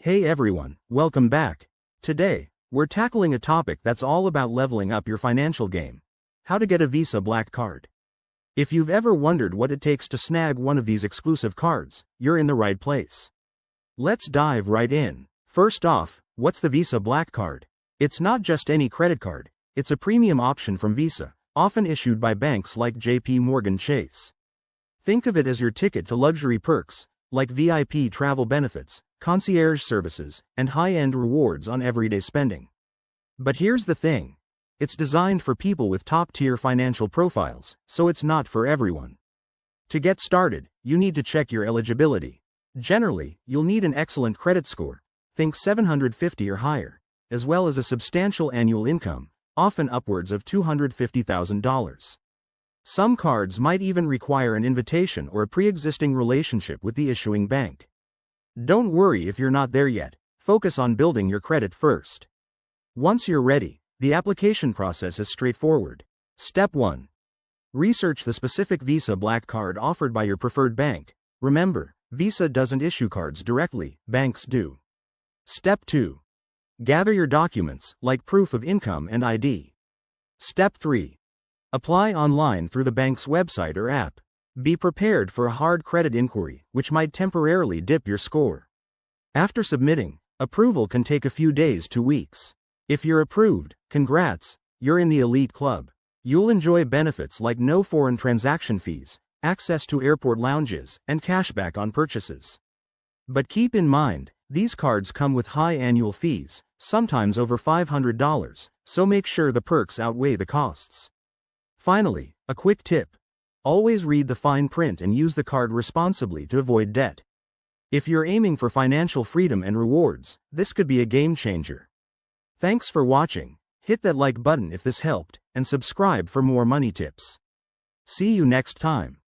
Hey everyone, welcome back. Today, we're tackling a topic that's all about leveling up your financial game. How to get a Visa Black Card. If you've ever wondered what it takes to snag one of these exclusive cards, you're in the right place. Let's dive right in. First off, what's the Visa Black Card? It's not just any credit card, it's a premium option from Visa, often issued by banks like JP Chase. Think of it as your ticket to luxury perks, like VIP travel benefits, concierge services, and high-end rewards on everyday spending. But here's the thing. It's designed for people with top-tier financial profiles, so it's not for everyone. To get started, you need to check your eligibility. Generally, you'll need an excellent credit score, think 750 or higher, as well as a substantial annual income, often upwards of $250,000. Some cards might even require an invitation or a pre-existing relationship with the issuing bank. Don't worry if you're not there yet, focus on building your credit first. Once you're ready, the application process is straightforward. Step 1. Research the specific Visa Black Card offered by your preferred bank. Remember, Visa doesn't issue cards directly, banks do. Step 2. Gather your documents, like proof of income and ID. Step 3. Apply online through the bank's website or app. Be prepared for a hard credit inquiry, which might temporarily dip your score. After submitting, approval can take a few days to weeks. If you're approved, congrats, you're in the elite club. You'll enjoy benefits like no foreign transaction fees, access to airport lounges, and cashback on purchases. But keep in mind, these cards come with high annual fees, sometimes over $500, so make sure the perks outweigh the costs. Finally, a quick tip. Always read the fine print and use the card responsibly to avoid debt. If you're aiming for financial freedom and rewards, this could be a game changer. Thanks for watching. Hit that like button if this helped, and subscribe for more money tips. See you next time.